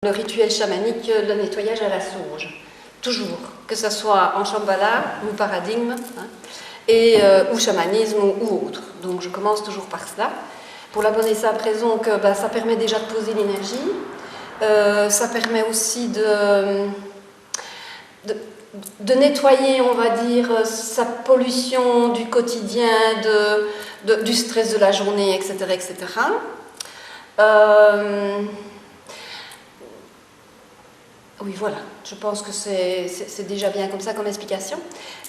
Le rituel chamanique, le nettoyage à la sauge, toujours, que ce soit en Shambhala ou paradigme, ou chamanisme ou autre. Donc je commence toujours par cela, pour la bonne et simple raison que ça permet déjà de poser l'énergie, ça permet aussi de nettoyer, on va dire, sa pollution du quotidien, du stress de la journée, etc. etc. Oui, voilà, je pense que c'est déjà bien comme ça comme explication.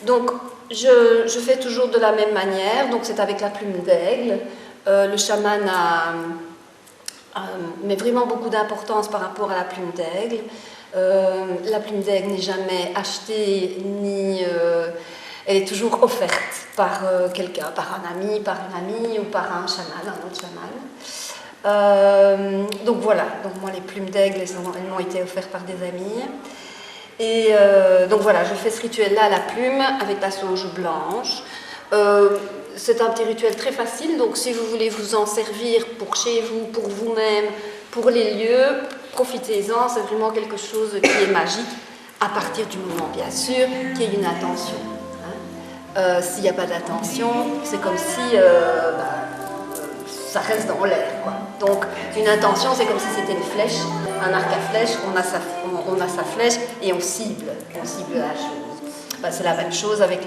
Donc, je fais toujours de la même manière, donc c'est avec la plume d'aigle. Le chaman met vraiment beaucoup d'importance par rapport à la plume d'aigle. La plume d'aigle n'est jamais achetée, elle est toujours offerte par quelqu'un, par un ami, par une amie ou par un chaman, un autre chaman. Donc voilà, donc moi les plumes d'aigle, elles m'ont été offertes par des amis. Et donc voilà, je fais ce rituel-là à la plume avec la sauge blanche. C'est un petit rituel très facile, donc si vous voulez vous en servir pour chez vous, pour vous-même, pour les lieux, profitez-en, c'est vraiment quelque chose qui est magique, à partir du moment, bien sûr, qu'il y ait une intention. S'il n'y a pas d'intention, c'est comme si ça reste dans l'air, quoi. Donc, une intention, c'est comme si c'était une flèche, un arc à flèche, on a sa flèche et on cible la chose. C'est la même chose avec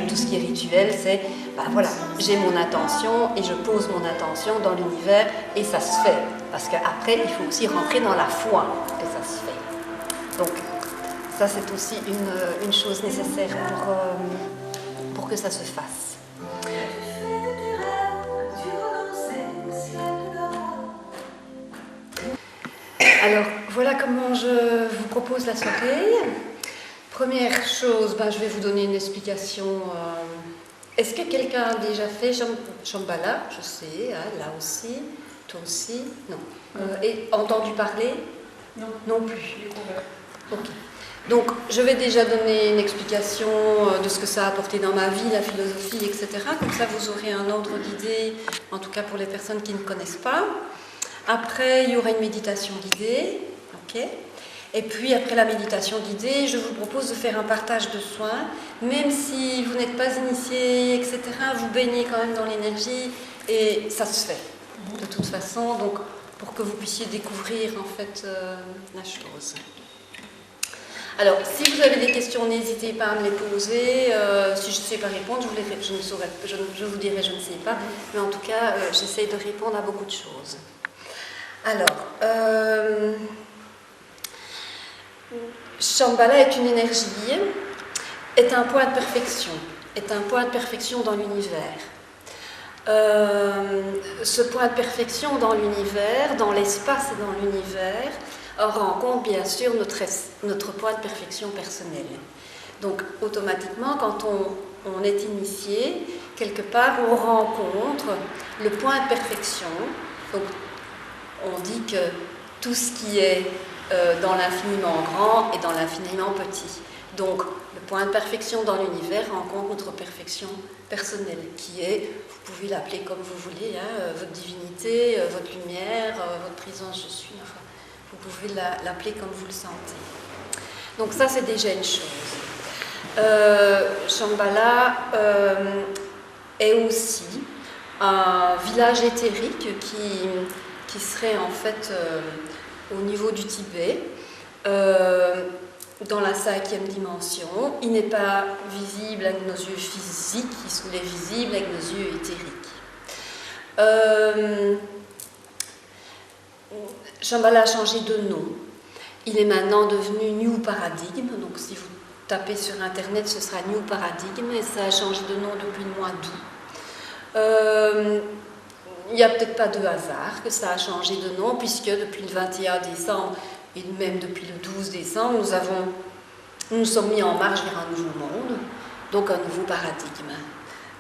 tout ce qui est rituel, c'est, voilà, j'ai mon intention et je pose mon intention dans l'univers et ça se fait. Parce qu'après, il faut aussi rentrer dans la foi que ça se fait. Donc, ça, c'est aussi une chose nécessaire pour que ça se fasse. Alors, voilà comment je vous propose la soirée. Première chose, je vais vous donner une explication. Est-ce que quelqu'un a déjà fait Shambhala? Je sais, là aussi, toi aussi, non. Et entendu parler? Non. Non plus. Ok. Donc, je vais déjà donner une explication de ce que ça a apporté dans ma vie, la philosophie, etc. Comme ça, vous aurez un ordre d'idée, en tout cas pour les personnes qui ne connaissent pas. Après, il y aura une méditation guidée, ok. Et puis, après la méditation guidée, je vous propose de faire un partage de soins. Même si vous n'êtes pas initié, etc., vous baignez quand même dans l'énergie et ça se fait, de toute façon, donc pour que vous puissiez découvrir, en fait, la chose. Alors, si vous avez des questions, n'hésitez pas à me les poser. Si je ne sais pas répondre, je vous dirai je ne sais pas. Mais en tout cas, j'essaie de répondre à beaucoup de choses. Alors, Shambhala est une énergie, est un point de perfection, dans l'univers. Ce point de perfection dans l'univers, dans l'espace et dans l'univers, rencontre bien sûr notre point de perfection personnel. Donc, automatiquement, quand on est initié, quelque part, on rencontre le point de perfection. Donc, on dit que tout ce qui est dans l'infiniment grand et dans l'infiniment petit. Donc, le point de perfection dans l'univers rencontre notre perfection personnelle, qui est, vous pouvez l'appeler comme vous voulez, votre divinité, votre lumière, votre présence, je suis, enfin, vous pouvez l'appeler comme vous le sentez. Donc ça, c'est déjà une chose. Shambhala est aussi un village éthérique qui serait en fait au niveau du Tibet, dans la 5e dimension. Il n'est pas visible avec nos yeux physiques, il est visible avec nos yeux éthériques. Shambhala a changé de nom. Il est maintenant devenu New Paradigm, donc si vous tapez sur internet, ce sera New Paradigm, et ça a changé de nom depuis le mois d'août. Il n'y a peut-être pas de hasard que ça a changé de nom, puisque depuis le 21 décembre et même depuis le 12 décembre, nous nous sommes mis en marche vers un nouveau monde, donc un nouveau paradigme.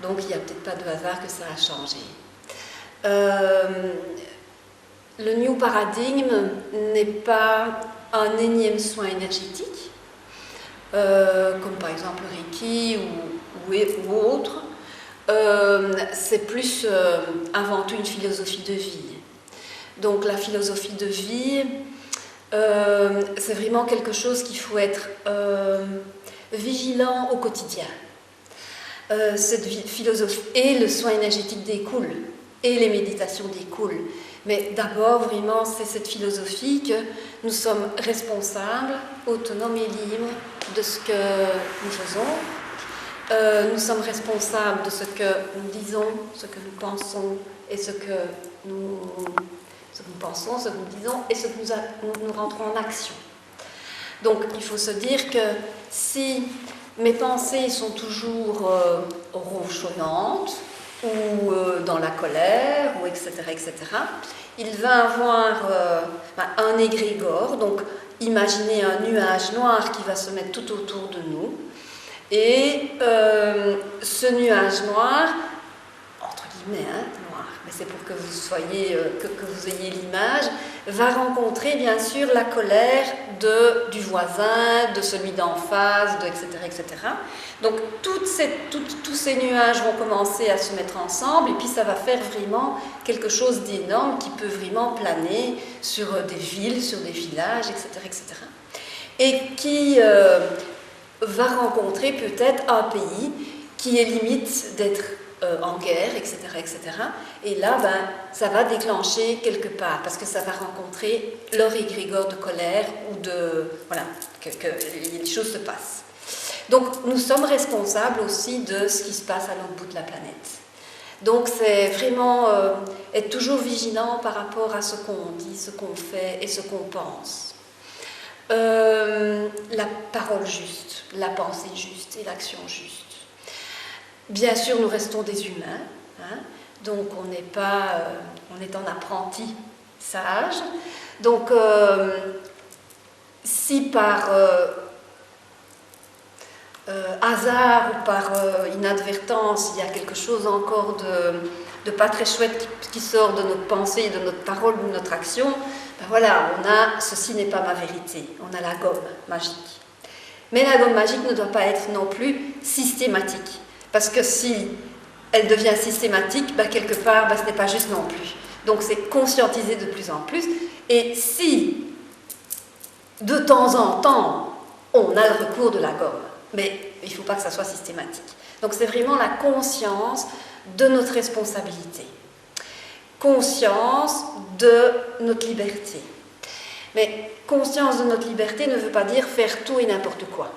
Donc il n'y a peut-être pas de hasard que ça a changé. Le New Paradigm n'est pas un énième soin énergétique, comme par exemple le Reiki ou autre. C'est plus avant tout une philosophie de vie. Donc la philosophie de vie C'est vraiment quelque chose qu'il faut être vigilant au quotidien. Cette philosophie et le soin énergétique découle, et les méditations découlent. Mais d'abord, vraiment, c'est cette philosophie que nous sommes responsables, autonomes et libres de ce que nous faisons. Nous sommes responsables de ce que nous disons, ce que nous pensons, et ce que nous pensons, ce que nous disons, et ce que nous rentrons en action. Donc, il faut se dire que si mes pensées sont toujours ronchonnantes, ou dans la colère, ou etc., etc., il va avoir un égrégore, donc imaginez un nuage noir qui va se mettre tout autour de nous, et ce nuage noir, entre guillemets, noir, mais c'est pour que vous soyez, que vous ayez l'image, va rencontrer bien sûr la colère du voisin, de celui d'en face, etc., etc. Donc tous ces nuages vont commencer à se mettre ensemble et puis ça va faire vraiment quelque chose d'énorme qui peut vraiment planer sur des villes, sur des villages, etc., etc. Et qui va rencontrer peut-être un pays qui est limite d'être en guerre, etc., etc. Et là, ça va déclencher quelque part, parce que ça va rencontrer leur égrégore de colère ou voilà, que les choses se passent. Donc, nous sommes responsables aussi de ce qui se passe à l'autre bout de la planète. Donc, c'est vraiment être toujours vigilant par rapport à ce qu'on dit, ce qu'on fait et ce qu'on pense. La parole juste, la pensée juste et l'action juste. Bien sûr, nous restons des humains, donc on est en apprentissage. Donc, si par hasard ou par inadvertance, il y a quelque chose encore de pas très chouette qui sort de notre pensée, de notre parole, de notre action, voilà, ceci n'est pas ma vérité, on a la gomme magique. Mais la gomme magique ne doit pas être non plus systématique. Parce que si elle devient systématique, quelque part, ce n'est pas juste non plus. Donc c'est conscientiser de plus en plus. Et si, de temps en temps, on a le recours de la gomme, mais il ne faut pas que ça soit systématique. Donc c'est vraiment la conscience de notre responsabilité. Conscience de notre liberté. Mais conscience de notre liberté ne veut pas dire faire tout et n'importe quoi.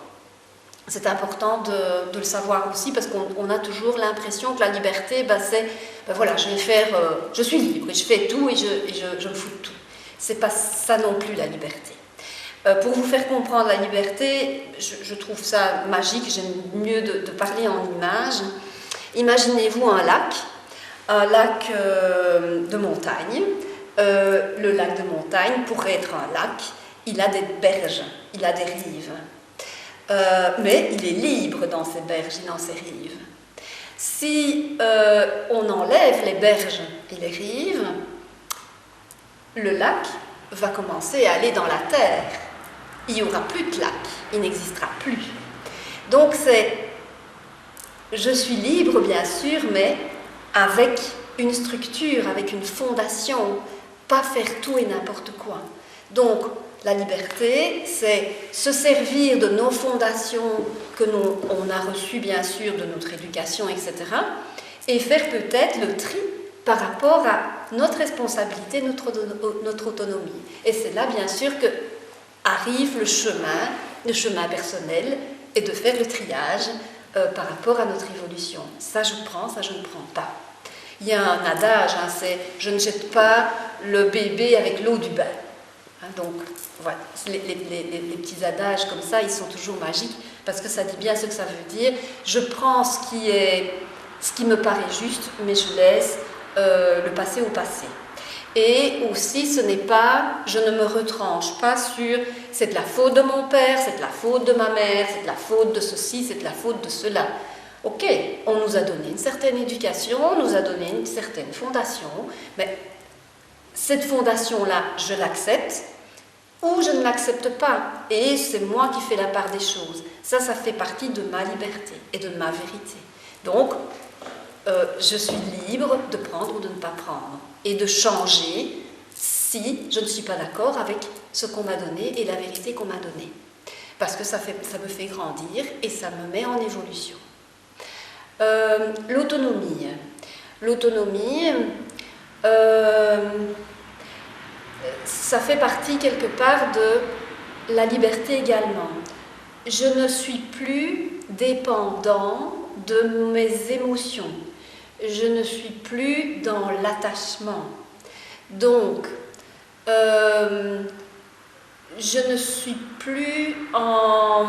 C'est important de le savoir aussi parce qu'on a toujours l'impression que la liberté, c'est, voilà, je suis libre et je fais tout et je me fous de tout. C'est pas ça non plus la liberté. Pour vous faire comprendre la liberté, je trouve ça magique, j'aime mieux de parler en images. Imaginez-vous un lac de montagne. Le lac de montagne, pour être un lac, il a des berges, il a des rives. Mais il est libre dans ses berges et dans ses rives. Si on enlève les berges et les rives, le lac va commencer à aller dans la terre. Il n'y aura plus de lac, il n'existera plus. Donc je suis libre bien sûr, mais avec une structure, avec une fondation, pas faire tout et n'importe quoi. Donc la liberté, c'est se servir de nos fondations que on a reçues bien sûr de notre éducation, etc. et faire peut-être le tri par rapport à notre responsabilité, notre autonomie. Et c'est là bien sûr que arrive le chemin personnel, et de faire le triage par rapport à notre évolution. Ça je prends, ça je ne prends pas. Il y a un adage, c'est « je ne jette pas le bébé avec l'eau du bain ». Donc, voilà, les petits adages comme ça, ils sont toujours magiques parce que ça dit bien ce que ça veut dire. Je prends ce qui me paraît juste, mais je laisse le passé au passé. Et aussi, je ne me retranche pas sur c'est de la faute de mon père, c'est de la faute de ma mère, c'est de la faute de ceci, c'est de la faute de cela. Ok, on nous a donné une certaine éducation, on nous a donné une certaine fondation, mais cette fondation-là, je l'accepte ou je ne l'accepte pas. Et c'est moi qui fais la part des choses. Ça fait partie de ma liberté et de ma vérité. Donc, je suis libre de prendre ou de ne pas prendre et de changer si je ne suis pas d'accord avec ce qu'on m'a donné et la vérité qu'on m'a donnée. Parce que ça me fait grandir et ça me met en évolution. L'autonomie. L'autonomie, ça fait partie quelque part de la liberté également. Je ne suis plus dépendant de mes émotions. Je ne suis plus dans l'attachement. Donc, je ne suis plus en...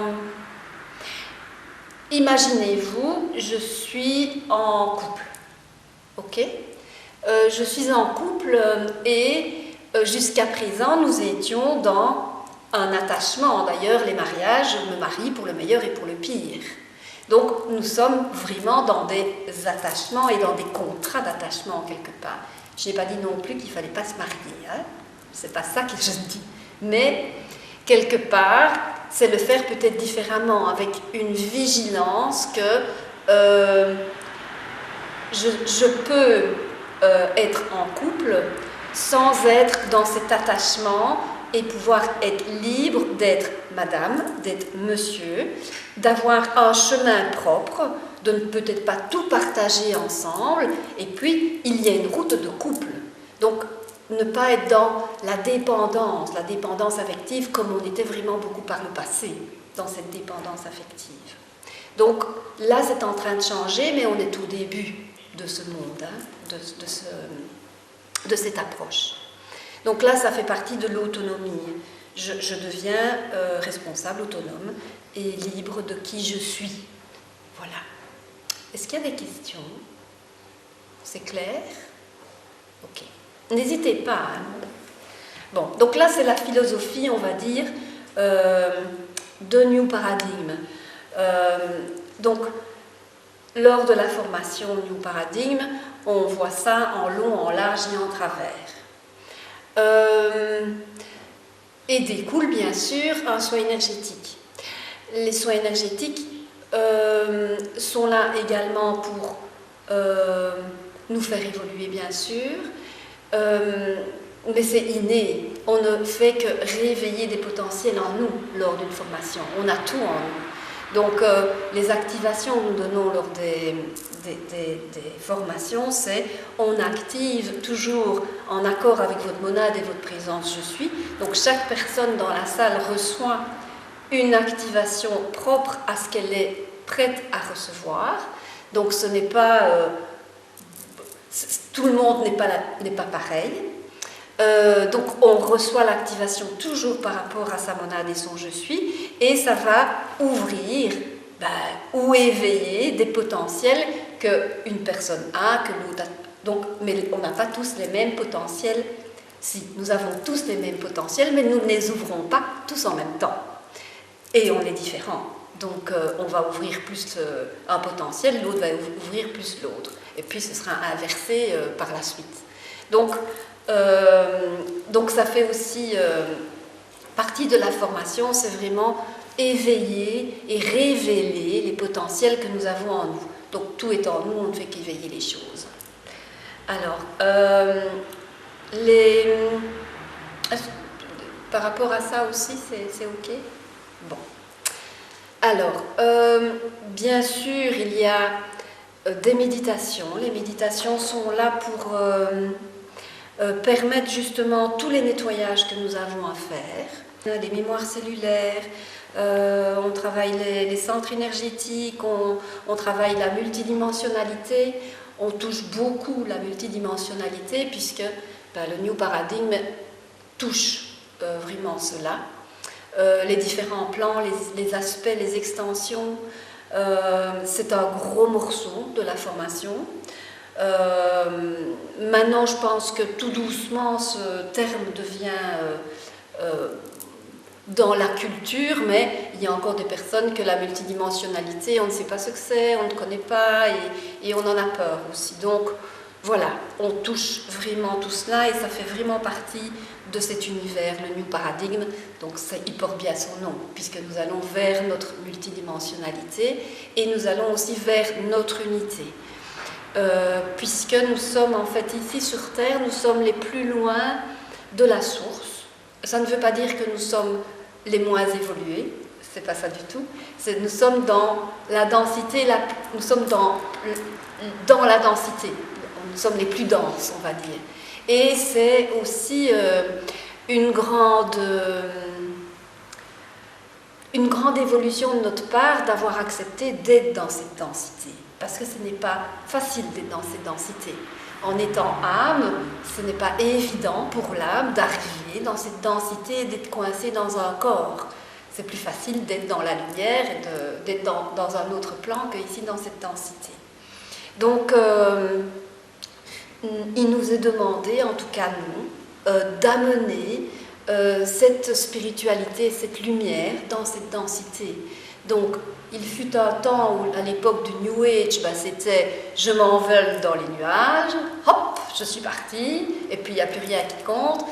Imaginez-vous, je suis en couple. Ok ? Je suis en couple et jusqu'à présent, nous étions dans un attachement. D'ailleurs, les mariages, je me marie pour le meilleur et pour le pire. Donc, nous sommes vraiment dans des attachements et dans des contrats d'attachement, quelque part. Je n'ai pas dit non plus qu'il ne fallait pas se marier. Hein? Ce n'est pas ça que je dis. Mais, quelque part, c'est le faire peut-être différemment, avec une vigilance que je peux être en couple sans être dans cet attachement et pouvoir être libre d'être madame, d'être monsieur, d'avoir un chemin propre, de ne peut-être pas tout partager ensemble, et puis il y a une route de couple. Donc ne pas être dans la dépendance affective comme on était vraiment beaucoup par le passé, dans cette dépendance affective. Donc là c'est en train de changer, mais on est au début de ce monde, hein, de cette approche. Donc là, ça fait partie de l'autonomie. Je deviens responsable, autonome et libre de qui je suis. Voilà. Est-ce qu'il y a des questions? C'est clair? Ok. N'hésitez pas. Hein. Bon, donc là, c'est la philosophie, on va dire, de New Paradigm. Donc, lors de la formation New Paradigm, on voit ça en long, en large et en travers. Et découle bien sûr un soin énergétique. Les soins énergétiques sont là également pour nous faire évoluer bien sûr, mais c'est inné. On ne fait que réveiller des potentiels en nous lors d'une formation. On a tout en nous. Donc les activations que nous donnons lors des formations, c'est on active toujours en accord avec votre monade et votre présence je suis. Donc chaque personne dans la salle reçoit une activation propre à ce qu'elle est prête à recevoir. Donc ce n'est pas... tout le monde n'est pas pareil. Donc on reçoit l'activation toujours par rapport à sa monade et son je suis, et ça va ouvrir ou éveiller des potentiels qu'une personne a, que l'autre a. Donc, mais on n'a pas tous les mêmes potentiels. Si, nous avons tous les mêmes potentiels, mais nous ne les ouvrons pas tous en même temps. Et on est différents. Donc on va ouvrir plus un potentiel, l'autre va ouvrir plus l'autre. Et puis ce sera inversé par la suite. Donc ça fait aussi partie de la formation, c'est vraiment éveiller et révéler les potentiels que nous avons en nous. Donc tout est en nous, on ne fait qu'éveiller les choses. Alors, par rapport à ça aussi, c'est ok? Bon. Alors, bien sûr, il y a des méditations. Les méditations sont là pour permettre justement tous les nettoyages que nous avons à faire. Les mémoires cellulaires, on travaille les centres énergétiques, on travaille la multidimensionnalité, on touche beaucoup la multidimensionnalité puisque le New Paradigm touche vraiment cela. Les différents plans, les aspects, les extensions, c'est un gros morceau de la formation. Maintenant, je pense que tout doucement, ce terme devient dans la culture, mais il y a encore des personnes que la multidimensionnalité, on ne sait pas ce que c'est, on ne connaît pas et on en a peur aussi. Donc voilà, on touche vraiment tout cela et ça fait vraiment partie de cet univers, le New Paradigm. Donc il porte bien son nom, puisque nous allons vers notre multidimensionnalité et nous allons aussi vers notre unité. Puisque nous sommes en fait ici sur Terre, nous sommes les plus loin de la source. ça ne veut pas dire que nous sommes les moins évolués, c'est pas ça du tout. Nous sommes dans la densité, nous sommes dans la densité. Nous sommes les plus denses, on va dire. Et c'est aussi une grande évolution de notre part d'avoir accepté d'être dans cette densité. Parce que ce n'est pas facile d'être dans cette densité. En étant âme, ce n'est pas évident pour l'âme d'arriver dans cette densité et d'être coincée dans un corps. C'est plus facile d'être dans la lumière et d'être dans un autre plan qu'ici dans cette densité. Donc, il nous est demandé, en tout cas nous, d'amener cette spiritualité, cette lumière dans cette densité. Donc, il fut un temps où, à l'époque du New Age, c'était « je m'envole dans les nuages, hop, je suis partie, et puis il n'y a plus rien qui compte ».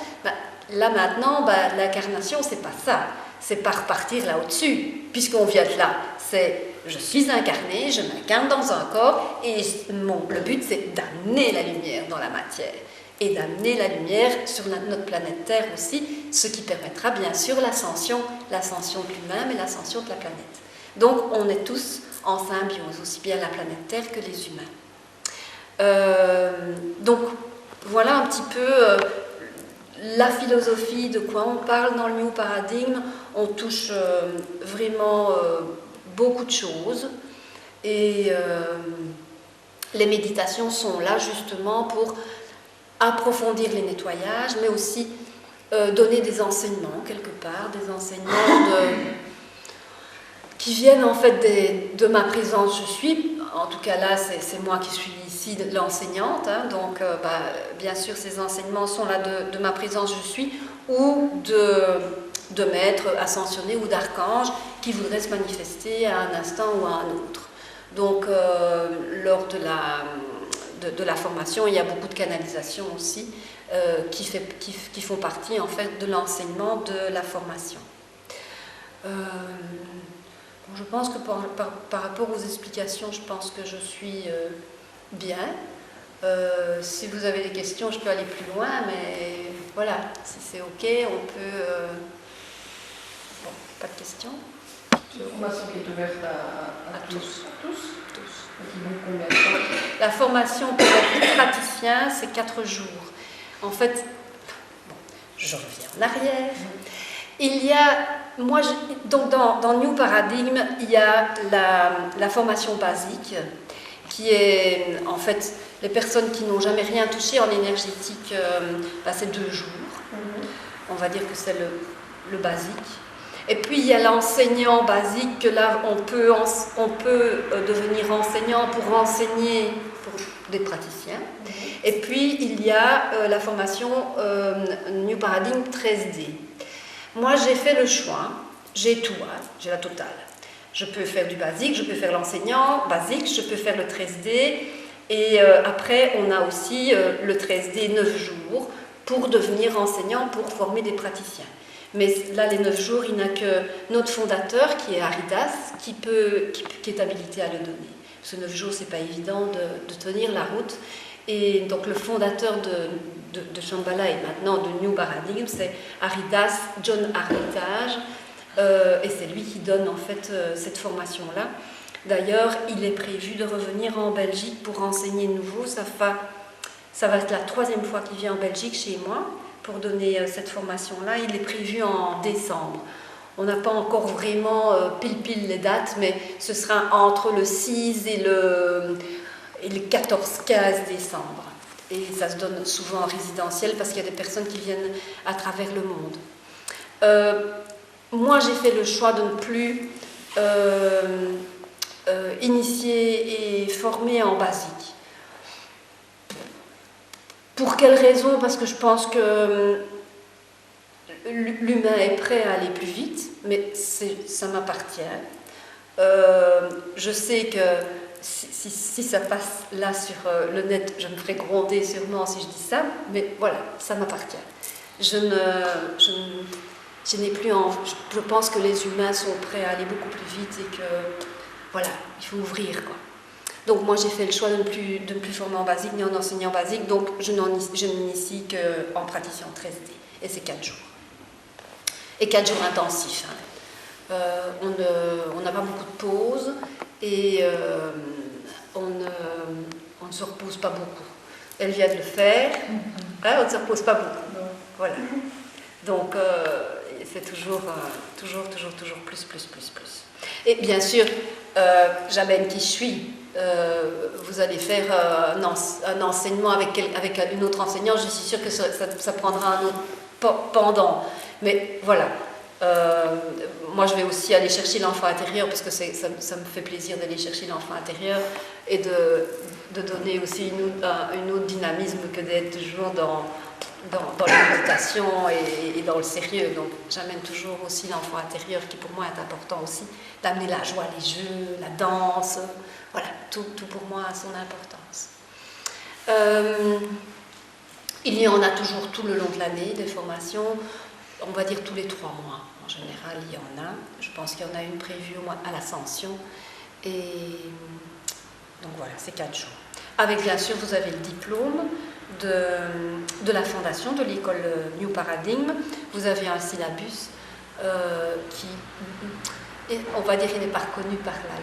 Là maintenant, l'incarnation, c'est pas ça. C'est pas repartir là au-dessus, puisqu'on vient de là. C'est « je suis incarné, je m'incarne dans un corps, et le but, c'est d'amener la lumière dans la matière. Et d'amener la lumière sur notre planète Terre aussi, ce qui permettra bien sûr l'ascension de l'humain, mais l'ascension de la planète. Donc on est tous en symbiose, aussi bien la planète Terre que les humains. Donc voilà un petit peu la philosophie, de quoi on parle dans le New Paradigme. On touche vraiment beaucoup de choses, et les méditations sont là justement pour approfondir les nettoyages, mais aussi donner des enseignements quelque part, des enseignements qui viennent en fait de ma présence je suis. En tout cas là, c'est moi qui suis ici l'enseignante, hein, donc bien sûr ces enseignements sont là de ma présence je suis, ou de maîtres ascensionnés ou d'archanges qui voudraient se manifester à un instant ou à un autre. Donc lors de la formation, il y a beaucoup de canalisations aussi qui font partie en fait de l'enseignement de la formation. Je pense que par rapport aux explications, je pense que je suis bien. Si vous avez des questions, je peux aller plus loin, mais voilà, si c'est ok, on peut... Bon, pas de questions? C'est une formation qui est ouverte à tous. La formation pour être praticien, c'est 4 jours. En fait, bon, je reviens en arrière. Il y a, donc dans New Paradigm, il y a la formation basique, qui est en fait les personnes qui n'ont jamais rien touché en énergétique, c'est 2 jours. On va dire que c'est le basique. Et puis il y a l'enseignant basique, que là on peut devenir enseignant pour enseigner pour des praticiens. Et puis il y a la formation New Paradigm 13D. Moi j'ai fait le choix, j'ai tout, hein, j'ai la totale. Je peux faire du basique, je peux faire l'enseignant basique, je peux faire le 13D. Et après on a aussi le 13D 9 jours pour devenir enseignant, pour former des praticiens. Mais là, les 9 jours, il n'y a que notre fondateur, qui est Haridas, qui est habilité à le donner. Parce que 9 jours, ce n'est pas évident de tenir la route. Et donc, le fondateur de Shambhala et maintenant de New Paradigm, c'est Haridas John Armitage. Et c'est lui qui donne en fait cette formation-là. D'ailleurs, il est prévu de revenir en Belgique pour enseigner de nouveau. Ça va être la 3e fois qu'il vient en Belgique chez moi, pour donner cette formation-là. Il est prévu en décembre. On n'a pas encore vraiment pile les dates, mais ce sera entre le 6 et le 14-15 décembre. Et ça se donne souvent en résidentiel parce qu'il y a des personnes qui viennent à travers le monde. Moi, j'ai fait le choix de ne plus initier et former en basique. Pour quelle raison? Parce que je pense que l'humain est prêt à aller plus vite, mais ça m'appartient. Je sais que si ça passe là sur le net, je me ferai gronder sûrement si je dis ça, mais voilà, ça m'appartient. Je n'ai plus je pense que les humains sont prêts à aller beaucoup plus vite et que voilà, il faut ouvrir quoi. Donc moi j'ai fait le choix de ne plus former en basique ni en enseignant basique, donc je n'initie qu'en praticien 13D, et c'est 4 jours. Et 4 jours intensifs. Hein. On n'a pas beaucoup de pauses et on ne se repose pas beaucoup. Elle vient de le faire, hein, on ne se repose pas beaucoup. Non. Voilà. Donc, c'est toujours plus. Et bien sûr, j'amène qui je suis. Vous allez faire un enseignement avec une autre enseignante, je suis sûre que ça prendra un autre pendant. Mais voilà, moi je vais aussi aller chercher l'enfant intérieur parce que ça me fait plaisir d'aller chercher l'enfant intérieur et de donner aussi un autre dynamisme que d'être toujours dans la méditation et dans le sérieux. Donc j'amène toujours aussi l'enfant intérieur qui pour moi est important aussi, d'amener la joie, les jeux, la danse, voilà, tout pour moi a son importance. Il y en a toujours tout le long de l'année, des formations, on va dire tous les 3 mois. En général, il y en a. Je pense qu'il y en a une prévue au mois à l'Ascension. Et donc voilà, c'est 4 jours. Avec bien sûr, vous avez le diplôme de la fondation, de l'école New Paradigm. Vous avez un syllabus qui, on va dire, il n'est pas reconnu par la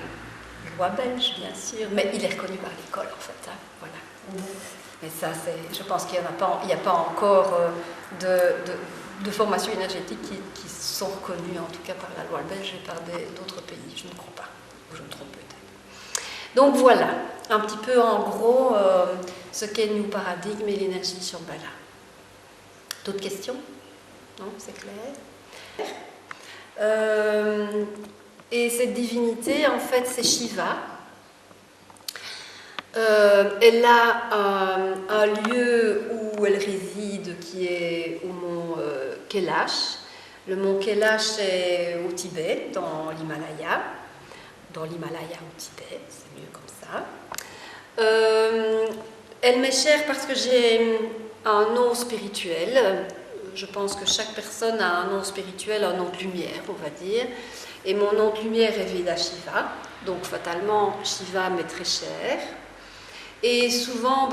loi belge, bien sûr, mais il est reconnu par l'école, en fait. Hein, voilà. Mais ça, je pense qu'il n'y a pas encore de formation énergétique qui sont reconnues, en tout cas par la loi belge et par d'autres pays. Je ne crois pas, ou je me trompe peut-être. Donc voilà, un petit peu en gros ce qu'est New Paradigm et l'énergie de Shambhala. D'autres questions? Non, c'est clair. Et cette divinité, en fait, c'est Shiva. Elle a un lieu où elle réside qui est au mont Kailash. Le mont Kailash est au Tibet, dans l'Himalaya. Dans l'Himalaya au Tibet, c'est mieux comme ça. Elle m'est chère parce que j'ai un nom spirituel. Je pense que chaque personne a un nom spirituel, un nom de lumière, on va dire. Et mon nom de lumière est Vedashiva. Donc fatalement, Shiva m'est très cher. Et souvent,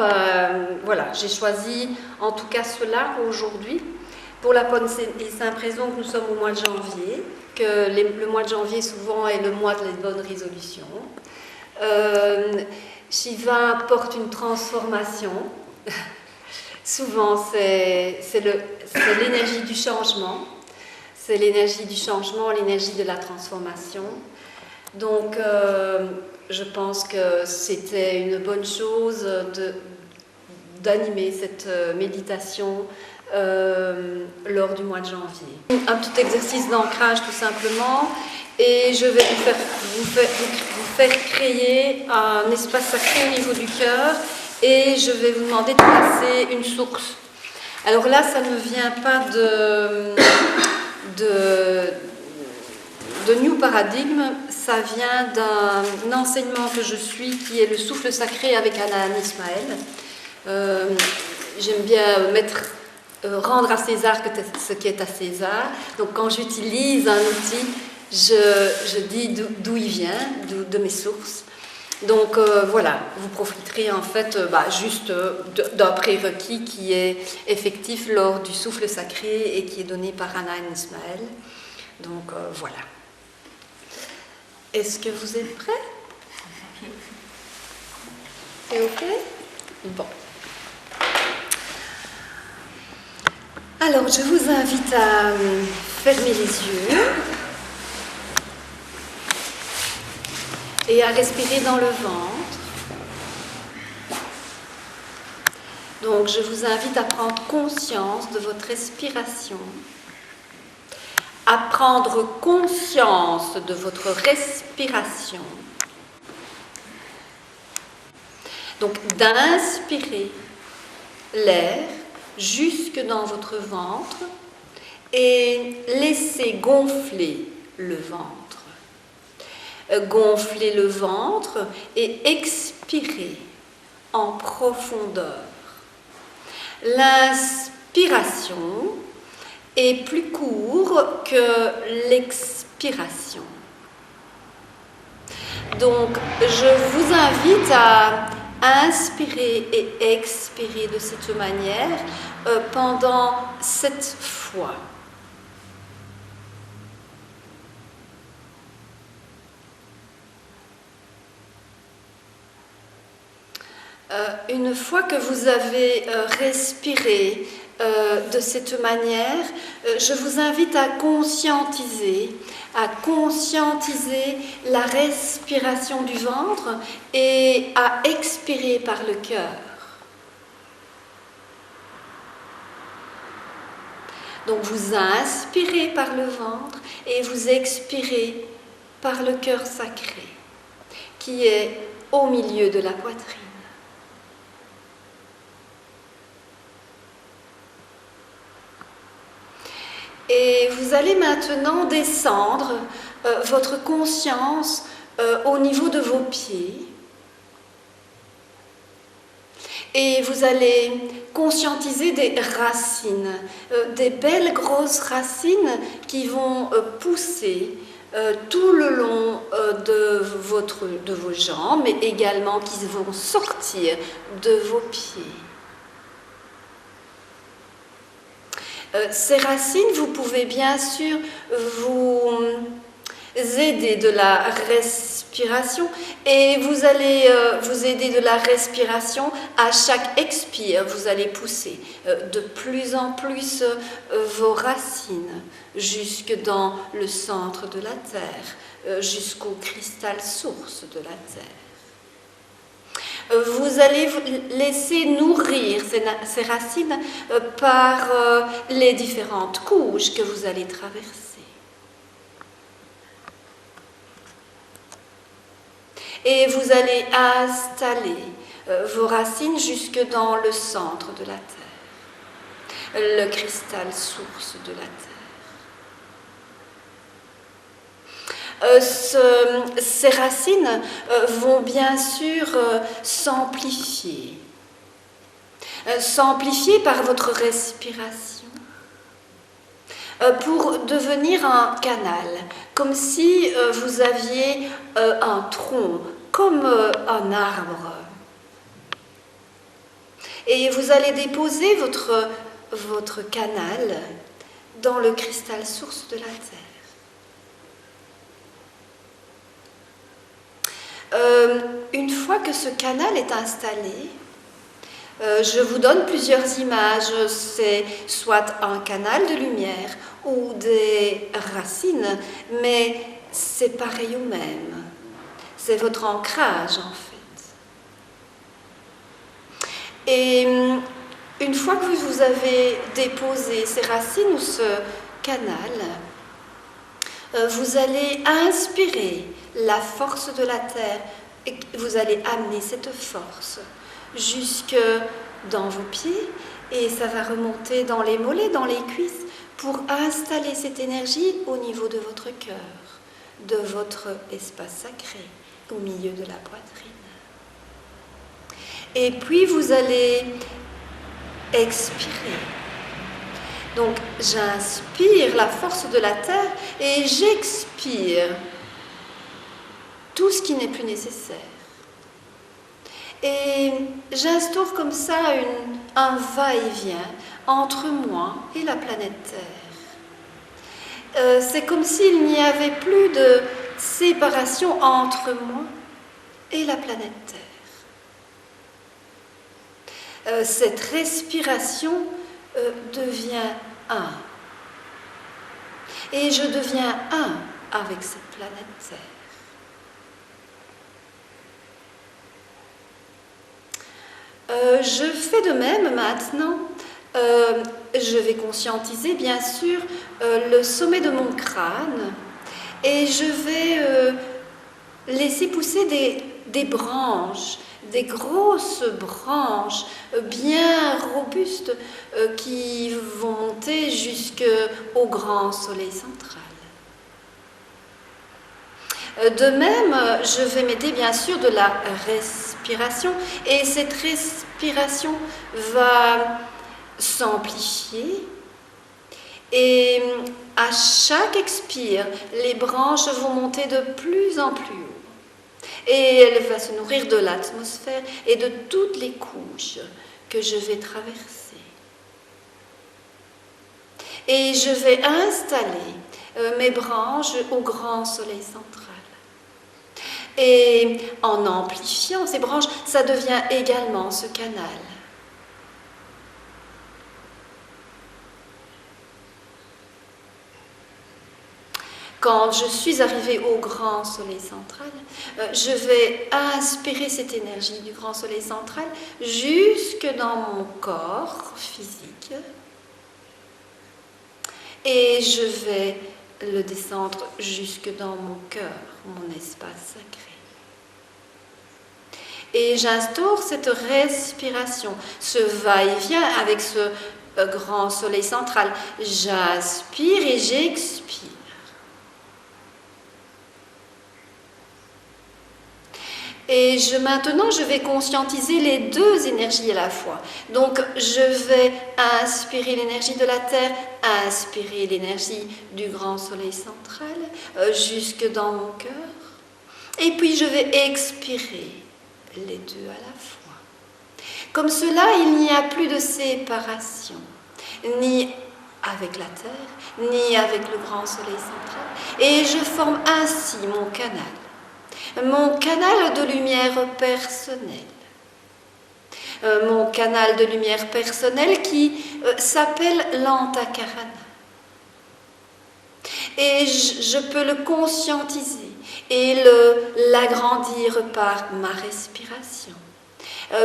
voilà, j'ai choisi en tout cas cela aujourd'hui, pour la bonne et simple raison que nous sommes au mois de janvier, que le mois de janvier souvent est le mois des bonnes résolutions. Shiva porte une transformation. Souvent, c'est l'énergie du changement. C'est l'énergie du changement, l'énergie de la transformation. Donc, je pense que c'était une bonne chose d'animer cette méditation lors du mois de janvier. Un petit exercice d'ancrage tout simplement, et je vais vous faire créer un espace sacré au niveau du cœur, et je vais vous demander de placer une source. Alors là, ça ne vient pas de New Paradigm, ça vient d'un enseignement que je suis qui est le souffle sacré avec Anahan Ismaël. J'aime bien rendre à César ce qui est à César. Donc quand j'utilise un outil, je dis d'où il vient, de mes sources. Donc voilà, vous profiterez en fait juste d'un prérequis qui est effectif lors du souffle sacré et qui est donné par Anahan Ismaël. Donc voilà. Est-ce que vous êtes prêts? C'est OK? Bon. Alors, je vous invite à fermer les yeux et à respirer dans le ventre. Donc, je vous invite à prendre conscience de votre respiration, à prendre conscience de votre respiration. Donc, d'inspirer l'air jusque dans votre ventre et laisser gonfler le ventre. Gonfler le ventre et expirer en profondeur. L'inspiration est plus court que l'expiration. Donc, je vous invite à inspirer et expirer de cette manière pendant 7 fois. Une fois que vous avez respiré de cette manière, je vous invite à conscientiser la respiration du ventre et à expirer par le cœur. Donc vous inspirez par le ventre et vous expirez par le cœur sacré qui est au milieu de la poitrine. Et vous allez maintenant descendre votre conscience au niveau de vos pieds. Et vous allez conscientiser des racines, des belles grosses racines qui vont pousser tout le long de vos jambes, mais également qui vont sortir de vos pieds. Ces racines, vous pouvez bien sûr vous aider de la respiration et vous allez vous aider de la respiration à chaque expire. Vous allez pousser de plus en plus vos racines jusque dans le centre de la terre, jusqu'au cristal source de la terre. Vous allez vous laisser nourrir ces racines par les différentes couches que vous allez traverser. Et vous allez installer vos racines jusque dans le centre de la terre, le cristal source de la terre. Ces racines vont bien sûr s'amplifier par votre respiration pour devenir un canal, comme si vous aviez un tronc, comme un arbre. Et vous allez déposer votre canal dans le cristal source de la terre. Une fois que ce canal est installé, je vous donne plusieurs images, c'est soit un canal de lumière ou des racines, mais c'est pareil au même. C'est votre ancrage en fait. Et une fois que vous avez déposé ces racines ou ce canal, vous allez inspirer la force de la terre et vous allez amener cette force jusque dans vos pieds et ça va remonter dans les mollets, dans les cuisses pour installer cette énergie au niveau de votre cœur, de votre espace sacré au milieu de la poitrine. Et puis vous allez expirer. Donc j'inspire la force de la terre et j'expire tout ce qui n'est plus nécessaire. Et j'instaure comme ça un va-et-vient entre moi et la planète Terre. C'est comme s'il n'y avait plus de séparation entre moi et la planète Terre. Cette respiration devient un. Et je deviens un avec cette planète Terre. Je fais de même maintenant. Je vais conscientiser bien sûr le sommet de mon crâne et je vais laisser pousser des branches, des grosses branches bien robustes qui vont monter jusqu'au grand soleil central. De même, je vais m'aider bien sûr de la respiration et cette respiration va s'amplifier et à chaque expire, les branches vont monter de plus en plus haut et elle va se nourrir de l'atmosphère et de toutes les couches que je vais traverser. Et je vais installer mes branches au grand soleil central. Et en amplifiant ces branches, ça devient également ce canal. Quand je suis arrivée au grand soleil central, je vais inspirer cette énergie du grand soleil central jusque dans mon corps physique et je vais le descendre jusque dans mon cœur, mon espace sacré. Et j'instaure cette respiration, ce va-et-vient avec ce grand soleil central. J'inspire et j'expire. Et maintenant, je vais conscientiser les deux énergies à la fois. Donc, je vais inspirer l'énergie de la Terre, inspirer l'énergie du grand soleil central, jusque dans mon cœur. Et puis, je vais expirer les deux à la fois. Comme cela, il n'y a plus de séparation, ni avec la Terre, ni avec le grand soleil central. Et je forme ainsi mon canal de lumière personnelle. Mon canal de lumière personnelle qui s'appelle l'Antakarana. Et je peux le conscientiser et l'agrandir par ma respiration.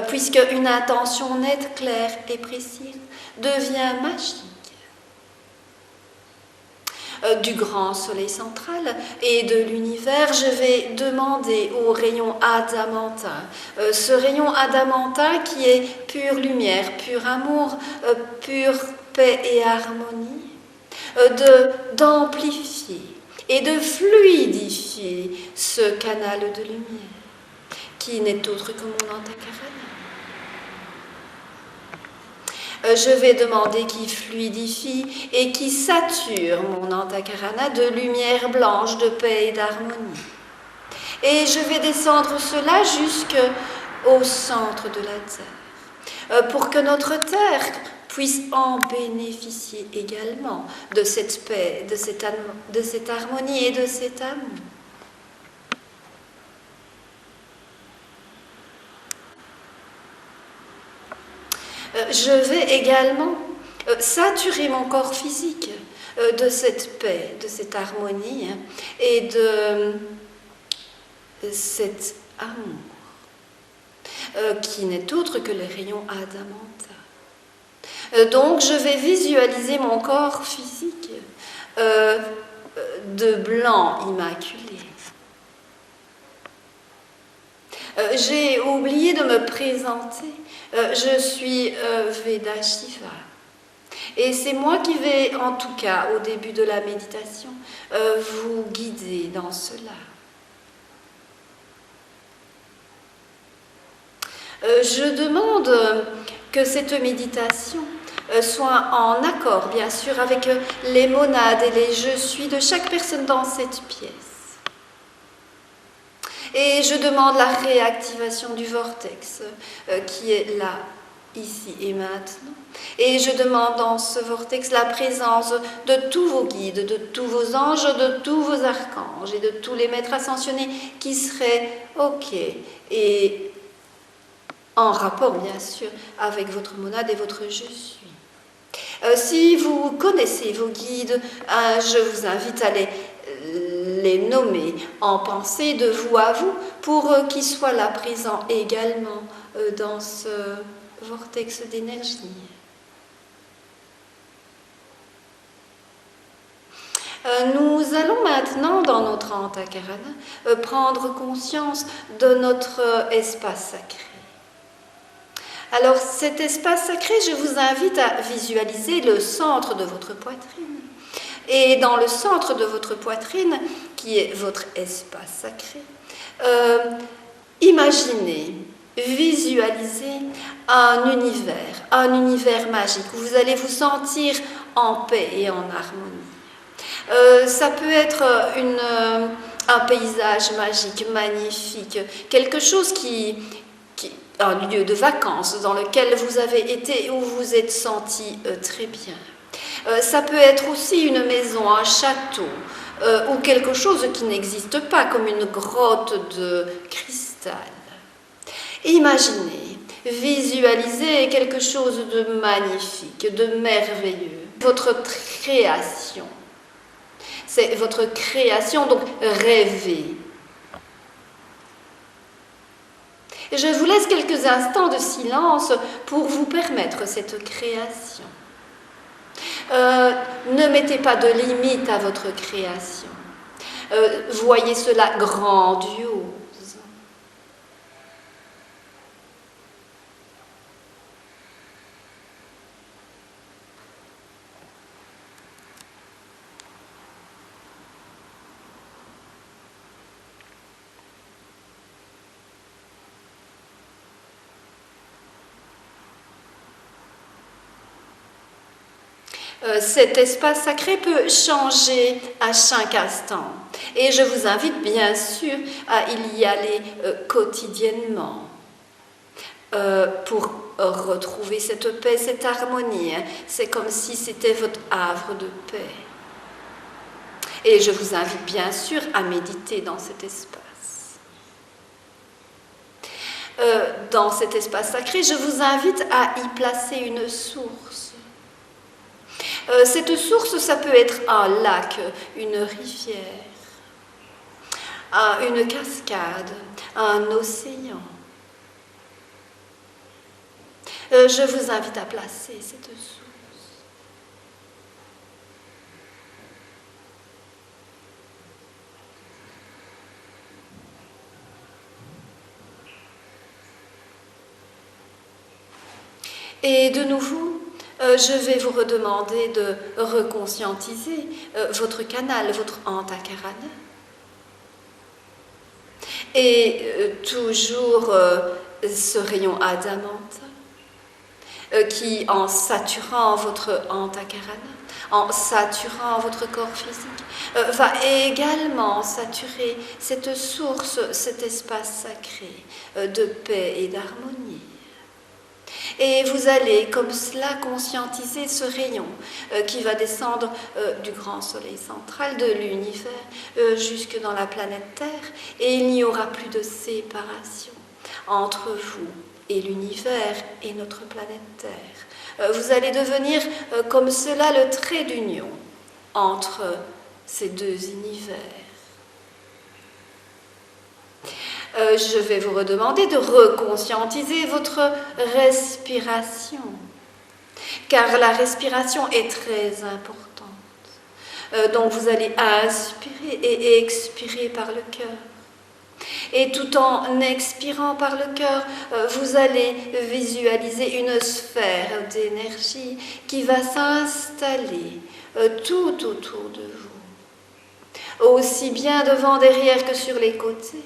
Puisque une intention nette, claire et précise devient magique. Du grand soleil central et de l'univers, je vais demander au rayon adamantin, ce rayon adamantin qui est pure lumière, pur amour, pure paix et harmonie, d'amplifier et de fluidifier ce canal de lumière qui n'est autre que mon Antakarana. Je vais demander qu'il fluidifie et qu'il sature mon Antakarana de lumière blanche, de paix et d'harmonie. Et je vais descendre cela jusqu'au centre de la Terre, pour que notre Terre puisse en bénéficier également de cette paix, de cette harmonie et de cet amour. Je vais également saturer mon corps physique de cette paix, de cette harmonie et de cet amour qui n'est autre que le rayon adamantin. Donc je vais visualiser mon corps physique de blanc immaculé. J'ai oublié de me présenter. Je suis Veda Shiva. Et c'est moi qui vais, en tout cas, au début de la méditation, vous guider dans cela. Je demande que cette méditation soit en accord, bien sûr, avec les monades et les je suis de chaque personne dans cette pièce. Et je demande la réactivation du vortex qui est là, ici et maintenant. Et je demande dans ce vortex la présence de tous vos guides, de tous vos anges, de tous vos archanges et de tous les maîtres ascensionnés qui seraient OK et en rapport, bien sûr, avec votre monade et votre je suis. Si vous connaissez vos guides, je vous invite à les nommer en pensée de vous à vous pour qu'ils soient là présents également dans ce vortex d'énergie. Nous allons maintenant, dans notre Antakarana, prendre conscience de notre espace sacré. Alors, cet espace sacré, je vous invite à visualiser le centre de votre poitrine. Et dans le centre de votre poitrine, qui est votre espace sacré, imaginez, visualisez un univers magique où vous allez vous sentir en paix et en harmonie. Ça peut être un paysage magique, magnifique, quelque chose un lieu de vacances dans lequel vous avez été et où vous vous êtes senti très bien. Ça peut être aussi une maison, un château, ou quelque chose qui n'existe pas, comme une grotte de cristal. Imaginez, visualisez quelque chose de magnifique, de merveilleux. Votre création. C'est votre création, donc rêvez. Je vous laisse quelques instants de silence pour vous permettre cette création. Ne mettez pas de limite à votre création. Voyez cela grandiose. Cet espace sacré peut changer à chaque instant. Et je vous invite bien sûr à y aller quotidiennement pour retrouver cette paix, cette harmonie. C'est comme si c'était votre havre de paix. Et je vous invite bien sûr à méditer dans cet espace. Dans cet espace sacré, je vous invite à y placer une source. Cette source, ça peut être un lac, une rivière, une cascade, un océan. Je vous invite à placer cette source. Et de nouveau, je vais vous redemander de reconscientiser votre canal, votre Antakarana. Et toujours ce rayon Adamanta qui, en saturant votre Antakarana, en saturant votre corps physique, va également saturer cette source, cet espace sacré de paix et d'harmonie. Et vous allez comme cela conscientiser ce rayon qui va descendre du grand soleil central de l'univers jusque dans la planète Terre, et il n'y aura plus de séparation entre vous et l'univers et notre planète Terre. Vous allez devenir comme cela le trait d'union entre ces deux univers. Je vais vous redemander de reconscientiser votre respiration, car la respiration est très importante. Donc vous allez inspirer et expirer par le cœur. Et tout en expirant par le cœur, vous allez visualiser une sphère d'énergie qui va s'installer tout autour de vous, aussi bien devant, derrière que sur les côtés,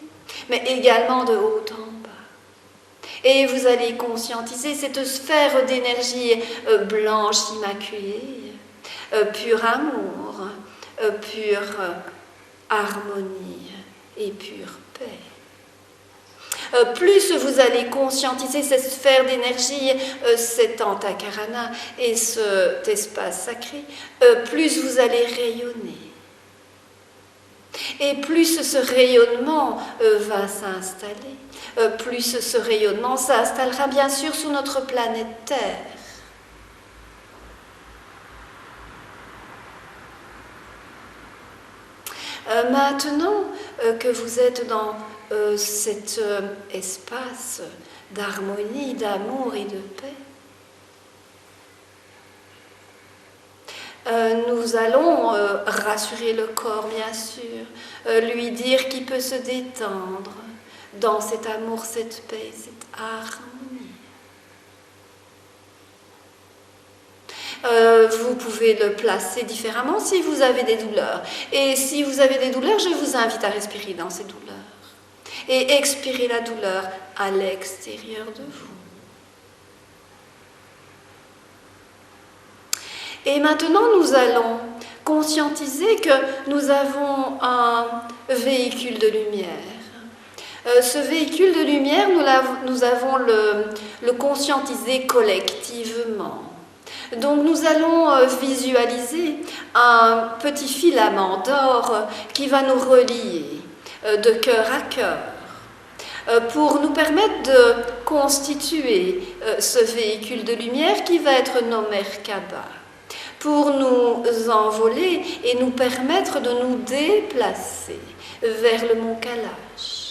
mais également de haut en bas. Et vous allez conscientiser cette sphère d'énergie blanche, immaculée, pur amour, pure harmonie et pure paix. Plus vous allez conscientiser cette sphère d'énergie, cet Antakarana et cet espace sacré, plus vous allez rayonner. Et plus ce rayonnement va s'installer, plus ce rayonnement s'installera bien sûr sur notre planète Terre. Maintenant que vous êtes dans cet espace d'harmonie, d'amour et de paix, nous allons rassurer le corps, bien sûr, lui dire qu'il peut se détendre dans cet amour, cette paix, cette harmonie. Vous pouvez le placer différemment si vous avez des douleurs. Et si vous avez des douleurs, je vous invite à respirer dans ces douleurs et expirer la douleur à l'extérieur de vous. Et maintenant, nous allons conscientiser que nous avons un véhicule de lumière. Ce véhicule de lumière, nous avons le conscientiser collectivement. Donc nous allons visualiser un petit filament d'or qui va nous relier de cœur à cœur pour nous permettre de constituer ce véhicule de lumière qui va être nos Merkaba, pour nous envoler et nous permettre de nous déplacer vers le mont Kailash.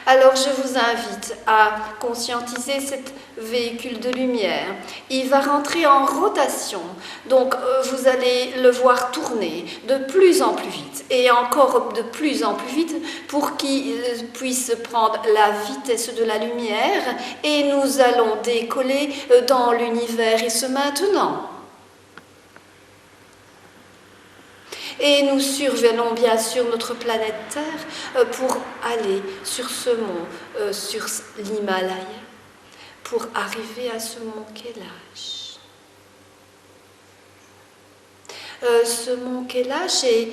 Alors je vous invite à conscientiser cet véhicule de lumière. Il va rentrer en rotation, donc vous allez le voir tourner de plus en plus vite et encore de plus en plus vite pour qu'il puisse prendre la vitesse de la lumière et nous allons décoller dans l'univers et ce maintenant. Et nous survolons bien sûr notre planète Terre pour aller sur ce mont, sur l'Himalaya, pour arriver à ce mont Kailash. Ce mont Kailash est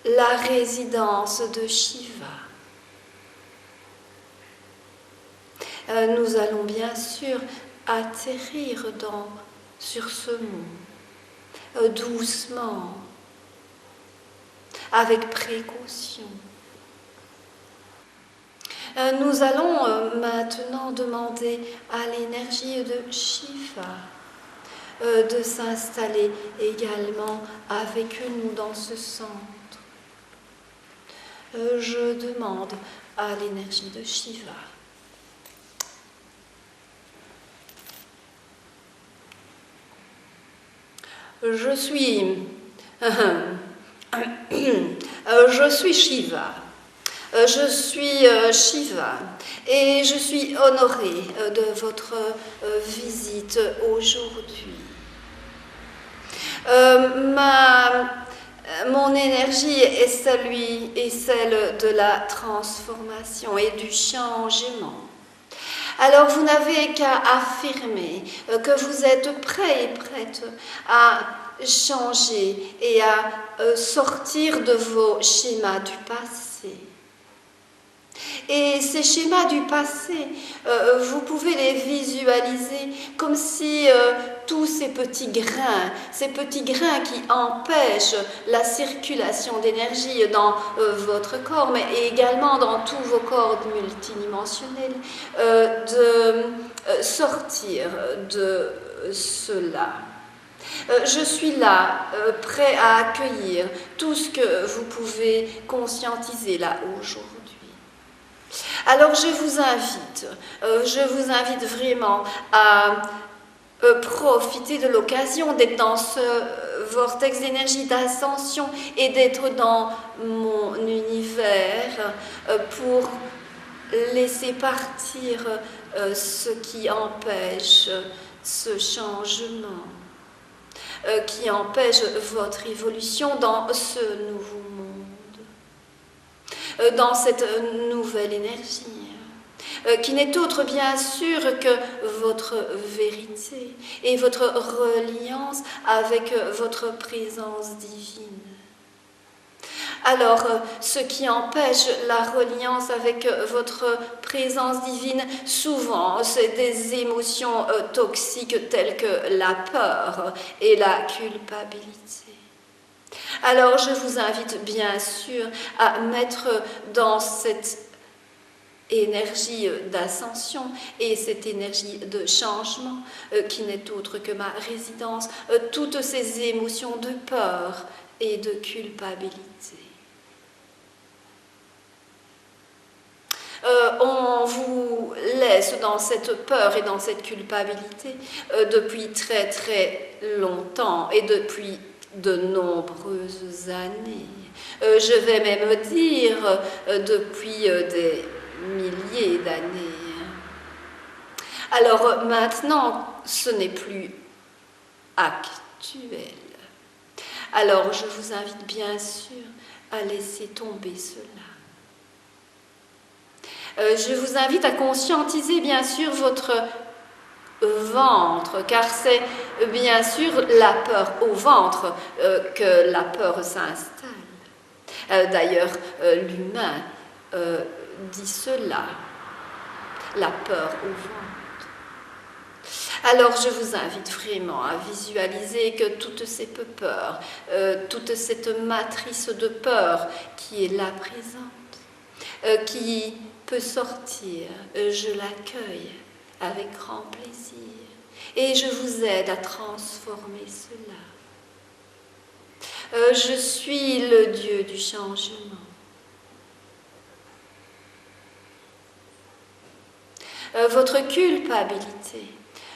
la résidence de Shiva. Nous allons bien sûr atterrir sur ce mont, doucement, avec précaution. Nous allons maintenant demander à l'énergie de Shiva de s'installer également avec nous dans ce centre. Je demande à l'énergie de Shiva. Je suis Shiva. Je suis Shiva et je suis honorée de votre visite aujourd'hui. Mon énergie est celle de la transformation et du changement. Alors vous n'avez qu'à affirmer que vous êtes prêt et prête à changer et à sortir de vos schémas du passé. Et ces schémas du passé, vous pouvez les visualiser comme si tous ces petits grains qui empêchent la circulation d'énergie dans votre corps, mais également dans tous vos corps multidimensionnels, de sortir de cela. Je suis là, prêt à accueillir tout ce que vous pouvez conscientiser là aujourd'hui. Alors je vous invite vraiment à profiter de l'occasion d'être dans ce vortex d'énergie d'ascension et d'être dans mon univers pour laisser partir ce qui empêche ce changement, qui empêche votre évolution dans ce nouveau monde, dans cette nouvelle énergie, qui n'est autre bien sûr que votre vérité et votre reliance avec votre présence divine. Alors, ce qui empêche la reliance avec votre présence divine, souvent, c'est des émotions toxiques telles que la peur et la culpabilité. Alors, je vous invite bien sûr à mettre dans cette énergie d'ascension et cette énergie de changement, qui n'est autre que ma résidence, toutes ces émotions de peur et de culpabilité. On vous laisse dans cette peur et dans cette culpabilité depuis très très longtemps et depuis de nombreuses années. Je vais même dire depuis des milliers d'années. Alors maintenant, ce n'est plus actuel. Alors je vous invite bien sûr à laisser tomber cela. Je vous invite à conscientiser bien sûr votre ventre, car c'est bien sûr la peur au ventre que la peur s'installe. D'ailleurs, l'humain dit cela. la peur au ventre. Alors je vous invite vraiment à visualiser que toutes ces peurs, toute cette matrice de peur qui est là présente, qui peut sortir, je l'accueille avec grand plaisir et je vous aide à transformer cela. Je suis le Dieu du changement. Votre culpabilité,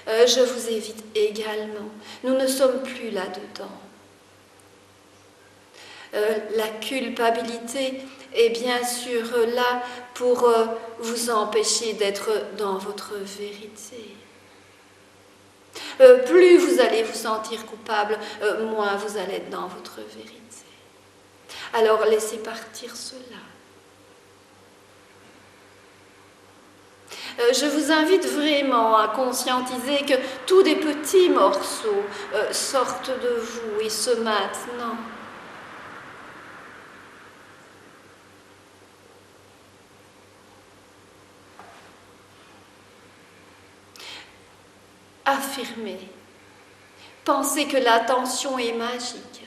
je vous évite également. Nous ne sommes plus là-dedans. La culpabilité est bien sûr là pour vous empêcher d'être dans votre vérité. Plus vous allez vous sentir coupable, moins vous allez être dans votre vérité. Alors laissez partir cela. Je vous invite vraiment à conscientiser que tous des petits morceaux sortent de vous et ce maintenant. Affirmez, pensez que l'attention est magique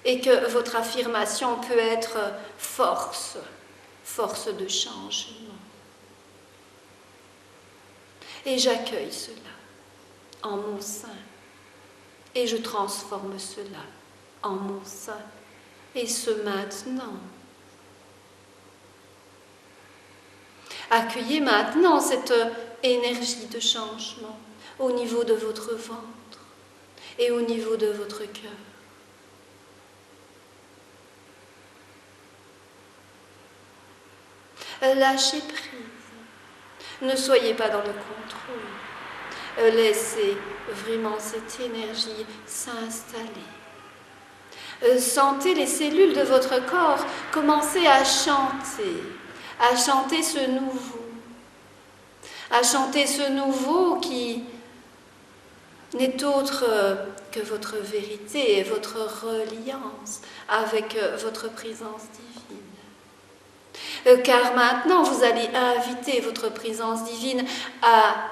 et que votre affirmation peut être force de changement. Et j'accueille cela en mon sein et je transforme cela en mon sein et ce maintenant. Accueillez maintenant cette énergie de changement au niveau de votre ventre et au niveau de votre cœur. Lâchez prise. Ne soyez pas dans le contrôle. Laissez vraiment cette énergie s'installer. Sentez les cellules de votre corps commencer à chanter ce nouveau. À chanter ce nouveau qui n'est autre que votre vérité et votre reliance avec votre présence divine. Car maintenant, vous allez inviter votre présence divine à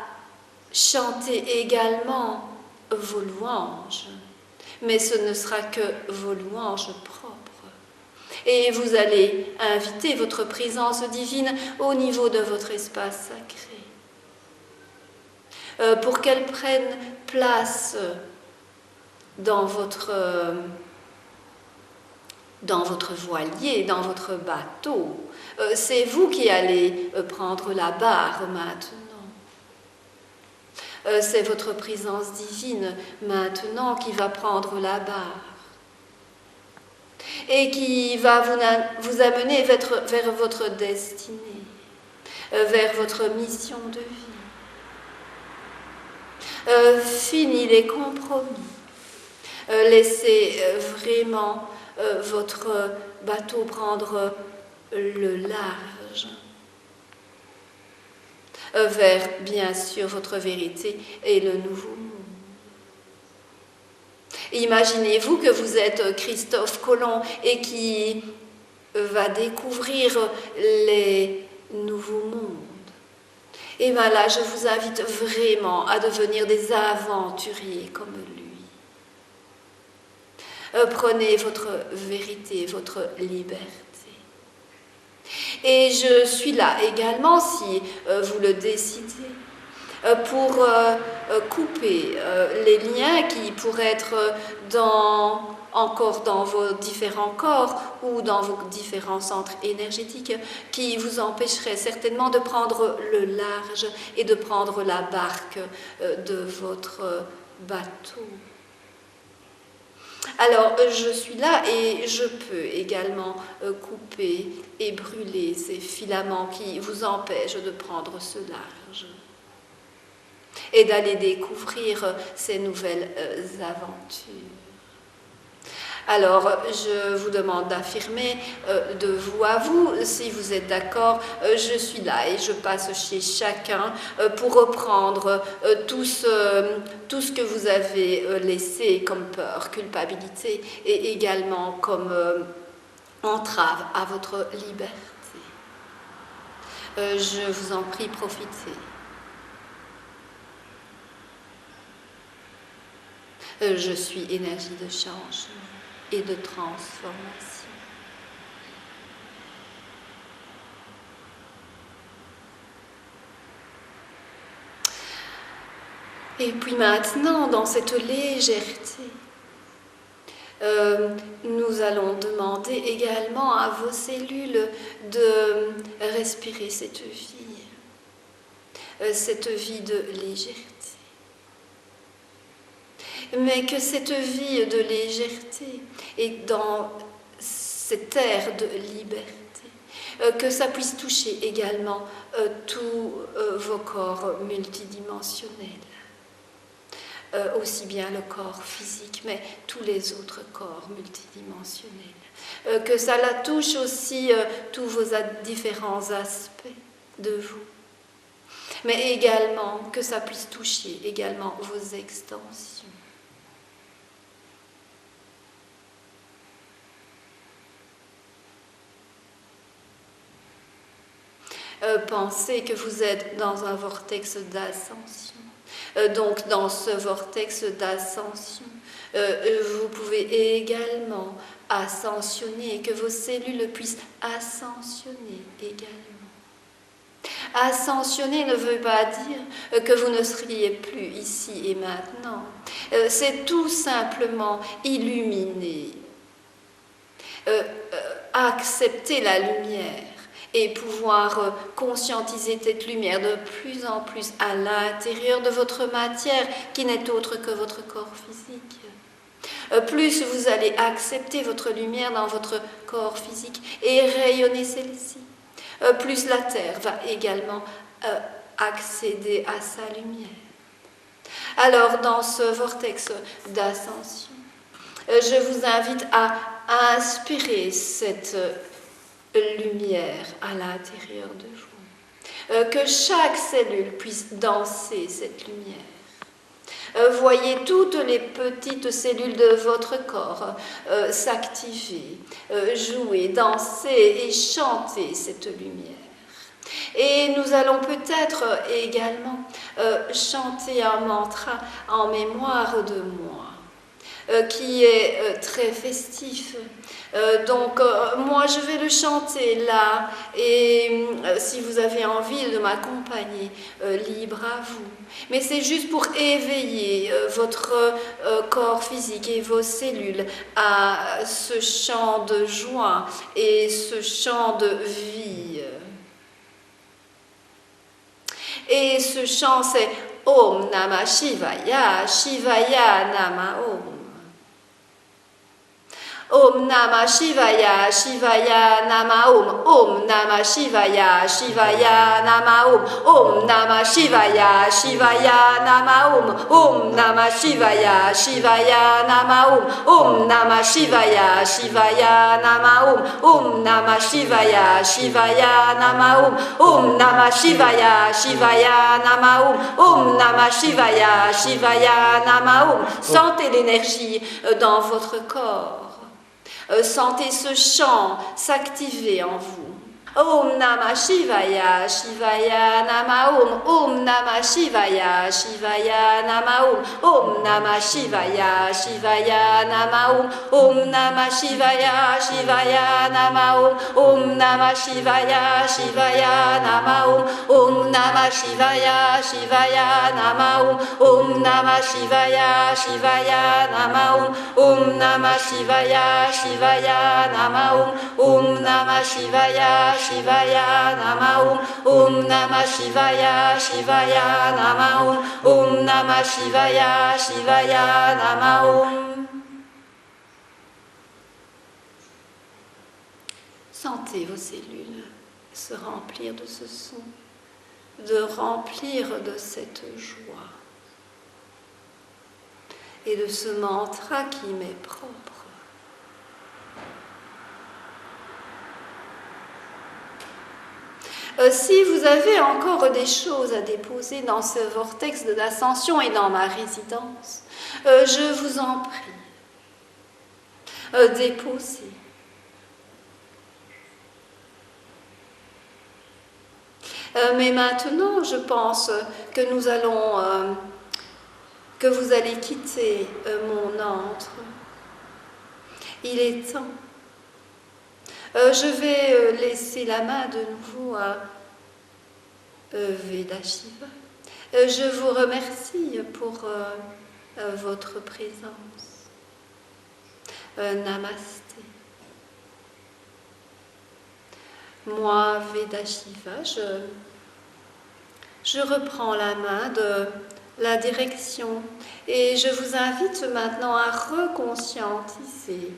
chanter également vos louanges. Mais ce ne sera que vos louanges propres. Et vous allez inviter votre présence divine au niveau de votre espace sacré. Pour qu'elle prenne place dans votre voilier, dans votre bateau. C'est vous qui allez prendre la barre maintenant. C'est votre présence divine maintenant qui va prendre la barre et qui va vous amener vers votre destinée, vers votre mission de vie. Fini les compromis. Laissez vraiment votre bateau prendre le large vers, bien sûr, votre vérité et le nouveau monde. Imaginez-vous que vous êtes Christophe Colomb et qui va découvrir les nouveaux mondes. Et bien là, je vous invite vraiment à devenir des aventuriers comme lui. Prenez votre vérité, votre liberté. Et je suis là également, si vous le décidez, pour couper les liens qui pourraient être encore dans vos différents corps ou dans vos différents centres énergétiques qui vous empêcheraient certainement de prendre le large et de prendre la barque de votre bateau. Alors, je suis là et je peux également couper et brûler ces filaments qui vous empêchent de prendre ce large et d'aller découvrir ces nouvelles aventures. Alors, je vous demande d'affirmer de vous à vous, si vous êtes d'accord, je suis là et je passe chez chacun pour reprendre tout ce que vous avez laissé comme peur, culpabilité et également comme entrave à votre liberté. Je vous en prie, profitez. Je suis énergie de changement et de transformation. Et puis maintenant, dans cette légèreté, nous allons demander également à vos cellules de respirer cette vie de légèreté. Mais que cette vie de légèreté et dans cette ère de liberté, que ça puisse toucher également tous vos corps multidimensionnels. Aussi bien le corps physique, mais tous les autres corps multidimensionnels. Que ça la touche aussi tous vos différents aspects de vous. Mais également que ça puisse toucher également vos extensions. Pensez que vous êtes dans un vortex d'ascension. Donc dans ce vortex d'ascension, vous pouvez également ascensionner et que vos cellules puissent ascensionner également. Ascensionner ne veut pas dire que vous ne seriez plus ici et maintenant. C'est tout simplement illuminer, accepter la lumière. Et pouvoir conscientiser cette lumière de plus en plus à l'intérieur de votre matière qui n'est autre que votre corps physique. Plus vous allez accepter votre lumière dans votre corps physique et rayonner celle-ci, plus la Terre va également accéder à sa lumière. Alors dans ce vortex d'ascension, je vous invite à inspirer cette lumière à l'intérieur de vous. Que chaque cellule puisse danser cette lumière. Voyez toutes les petites cellules de votre corps s'activer, jouer, danser et chanter cette lumière. Et nous allons peut-être également chanter un mantra en mémoire de moi, qui est très festif. Donc moi je vais le chanter là et si vous avez envie de m'accompagner, libre à vous. Mais c'est juste pour éveiller votre corps physique et vos cellules à ce chant de joie et ce chant de vie. Et ce chant c'est Om Namah Shivaya, Shivaya Namah Om. Om Namah Shivaya, Shivaya Namah Om. Om Namah Shivaya, Shivaya Namah Om. Om Namah Shivaya, Shivaya Namah Om. Om Namah Shivaya, Shivaya Namah Om. Om Namah Shivaya, Shivaya Namah Om. Om Namah Shivaya, Shivaya Namah Om. Om Namah Shivaya, Shivaya Namah Om. Om Namah Shivaya, Shivaya Namah Om. Sentez l'énergie dans votre corps. Sentez ce chant s'activer en vous. Om Namah Shivaya, Shivaya Namah Om. Om Namah Shivaya, Shivaya Namah Om. Om Namah Shivaya, Shivaya Namah Om. Om Namah Shivaya, Shivaya Namah Om. Om Namah Shivaya, Shivaya Namah Om. Om Namah Shivaya, Shivaya Namah Om. Om Namah Shivaya, Shivaya Namah Om. Om Namah Shivaya, Shivaya Namah Om. Om Namah Shivaya, Shivaya Namah Om. Om Namah Shivaya, Shivaya Namah Om. Om Namah Shivaya, Shivaya Namah Om. Sentez vos cellules se remplir de ce son, de remplir de cette joie et de ce mantra qui m'est propre. Si vous avez encore des choses à déposer dans ce vortex de l'ascension et dans ma résidence, je vous en prie, déposez. Mais maintenant, je pense que nous allons, que vous allez quitter mon antre. Il est temps. Je vais laisser la main de nouveau à Vedashiva. Je vous remercie pour votre présence. Namasté. Moi, Vedashiva, je reprends la main de la direction et je vous invite maintenant à reconscientiser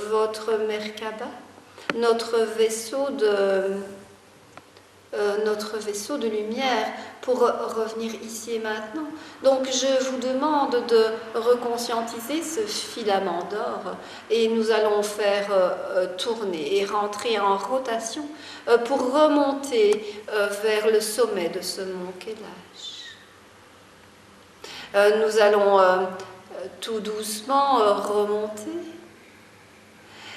votre Merkaba, notre vaisseau de lumière pour revenir ici et maintenant. Donc je vous demande de reconscientiser ce filament d'or et nous allons faire tourner et rentrer en rotation pour remonter vers le sommet de ce mont Kailash. Nous allons tout doucement remonter.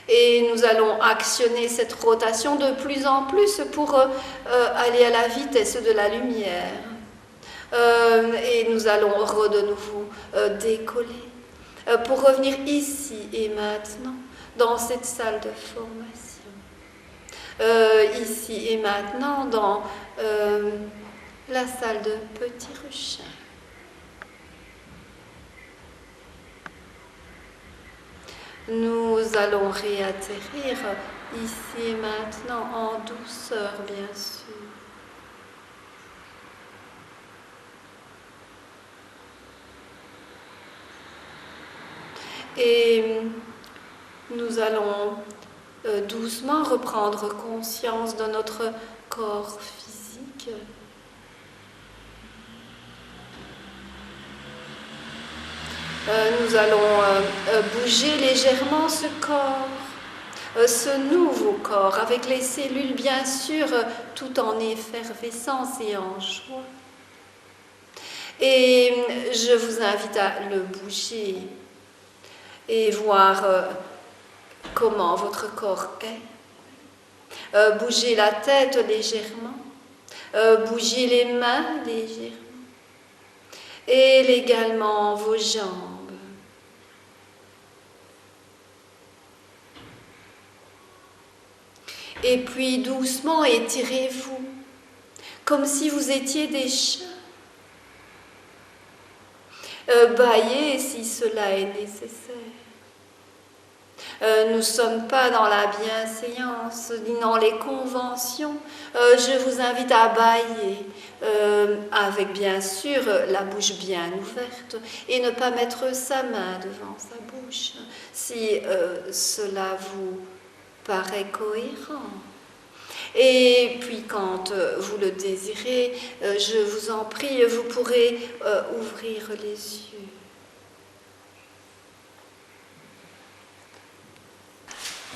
Et nous allons actionner cette rotation de plus en plus pour aller à la vitesse de la lumière. Et nous allons de nouveau décoller pour revenir ici et maintenant dans cette salle de formation. Ici et maintenant dans la salle de Petit Ruchin. Nous allons réatterrir ici et maintenant en douceur, bien sûr. Et nous allons doucement reprendre conscience de notre corps physique. Nous allons bouger légèrement ce corps, ce nouveau corps, avec les cellules bien sûr, tout en effervescence et en joie. Et je vous invite à le bouger et voir comment votre corps est. Bougez la tête légèrement, bougez les mains légèrement et également vos jambes. Et puis doucement étirez-vous, comme si vous étiez des chats. Bâillez si cela est nécessaire. Nous ne sommes pas dans la bienséance, ni dans les conventions. Je vous invite à bâiller, avec bien sûr la bouche bien ouverte, et ne pas mettre sa main devant sa bouche, si cela vous paraît cohérent. Et puis quand vous le désirez, je vous en prie, vous pourrez ouvrir les yeux.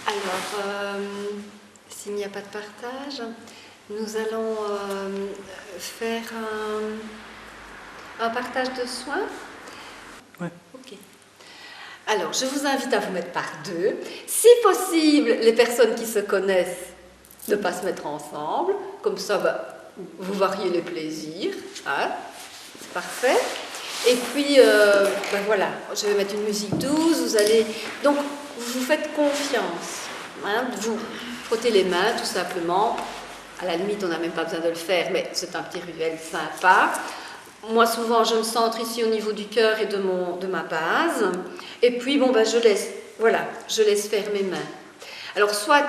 Alors, s'il n'y a pas de partage, nous allons faire un partage de soins. Ouais. Ok. Alors, je vous invite à vous mettre par deux. Si possible, les personnes qui se connaissent, ne pas se mettre ensemble. Comme ça, vous variez les plaisirs. Hein, c'est parfait. Et puis, voilà, je vais mettre une musique douce. Vous allez... Donc, vous faites confiance. Hein, vous frottez les mains, tout simplement. À la limite, on n'a même pas besoin de le faire, mais c'est un petit rituel sympa. Moi, souvent, je me centre ici au niveau du cœur et de ma base. Et puis, je laisse faire mes mains. Alors, soit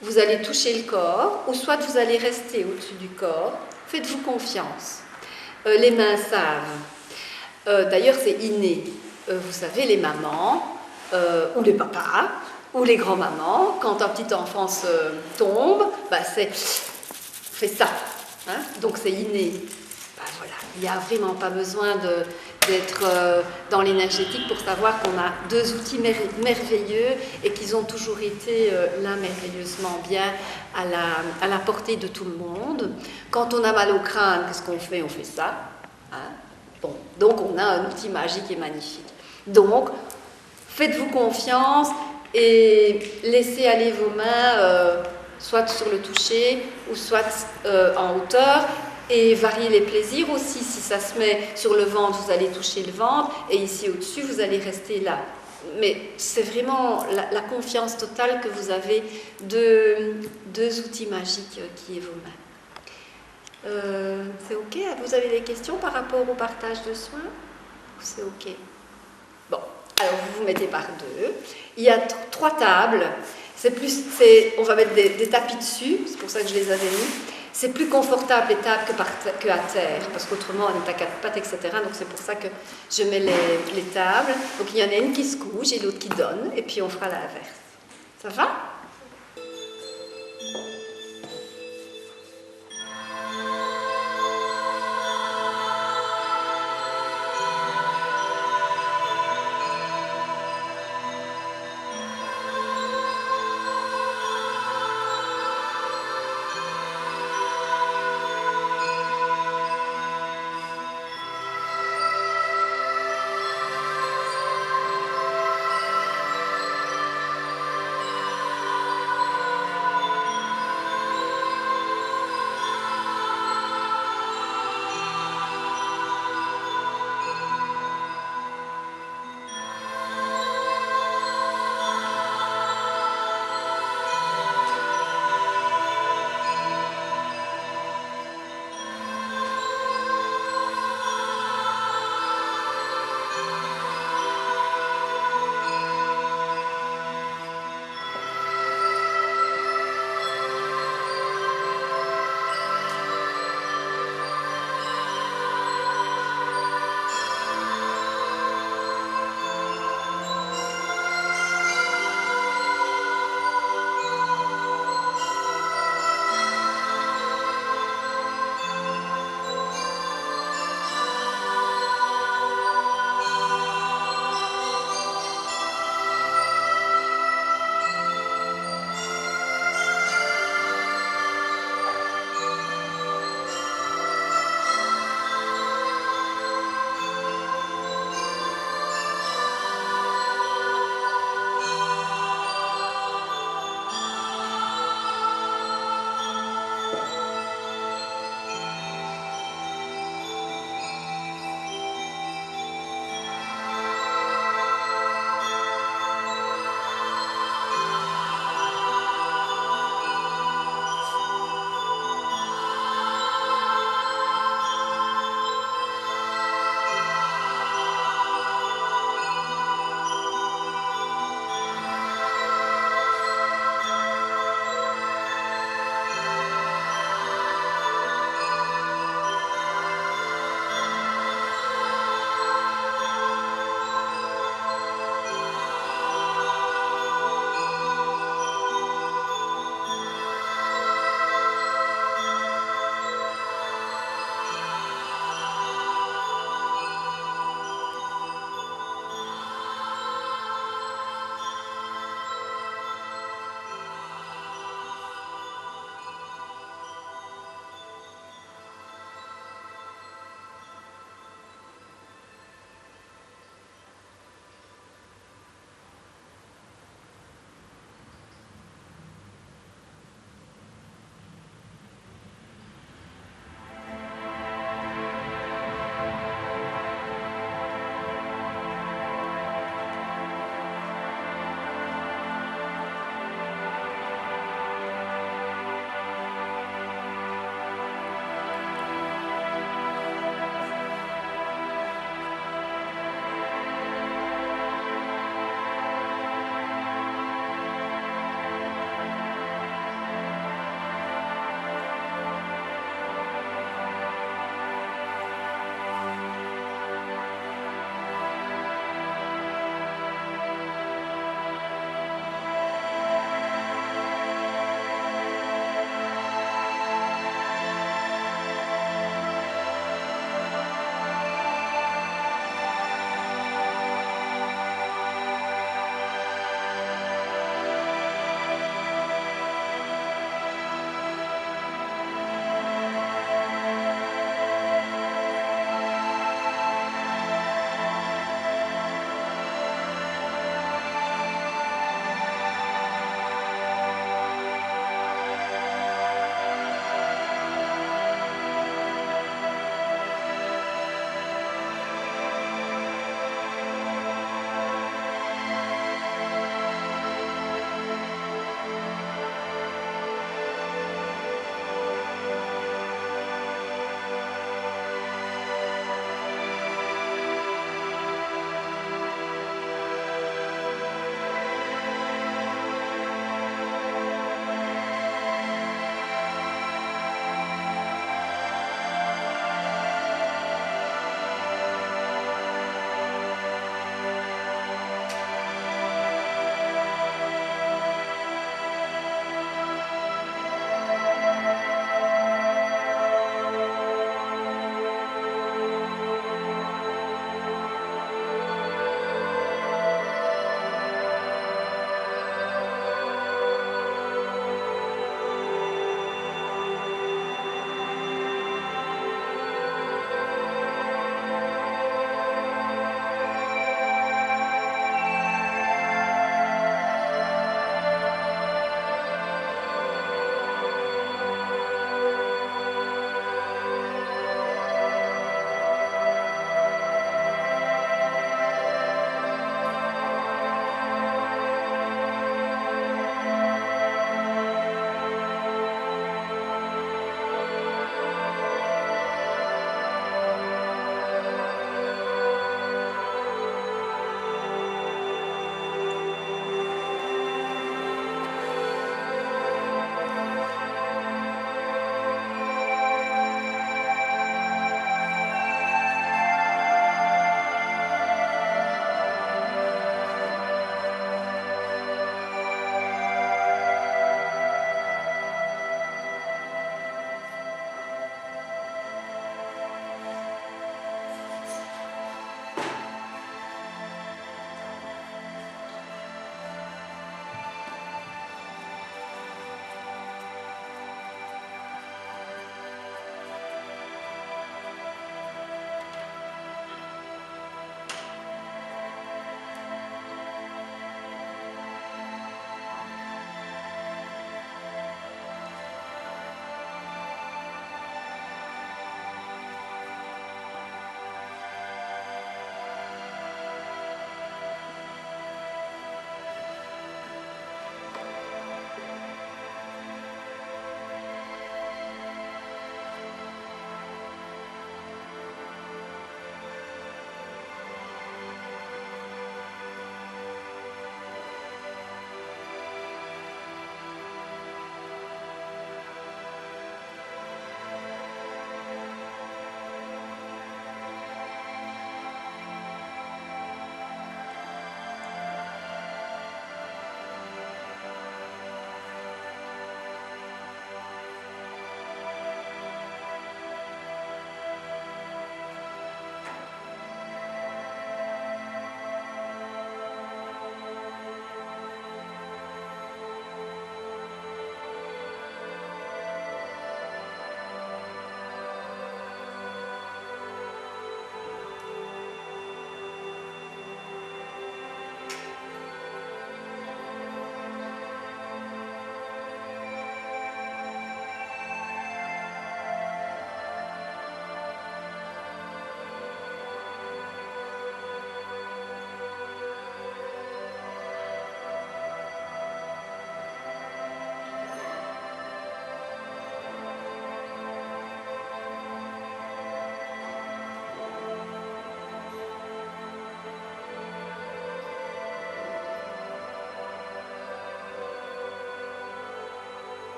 vous allez toucher le corps, ou soit vous allez rester au-dessus du corps. Faites-vous confiance. Les mains savent. D'ailleurs, c'est inné. Vous savez, les mamans, ou les papas, ou les grands-mamans, quand un petit enfant se tombe, fait ça. Hein, donc, c'est inné. Voilà. Il n'y a vraiment pas besoin d'être dans l'énergétique pour savoir qu'on a deux outils merveilleux et qu'ils ont toujours été là merveilleusement bien à la portée de tout le monde. Quand on a mal au crâne, qu'est-ce qu'on fait? On fait ça. Hein? Bon, donc on a un outil magique et magnifique. Donc, faites-vous confiance et laissez aller vos mains soit sur le toucher ou soit en hauteur. Et varier les plaisirs aussi. Si ça se met sur le ventre, vous allez toucher le ventre, et ici au-dessus, vous allez rester là. Mais c'est vraiment la confiance totale que vous avez de deux outils magiques qui est vos mains. C'est OK? Vous avez des questions par rapport au partage de soins? C'est OK. Bon, alors vous vous mettez par deux. Il y a 3 tables. On va mettre des tapis dessus, c'est pour ça que je les avais mis. C'est plus confortable les tables que à terre, parce qu'autrement on est à 4 pattes, etc. Donc c'est pour ça que je mets les tables. Donc il y en a une qui se couche et l'autre qui donne, et puis on fera l'inverse. Ça va?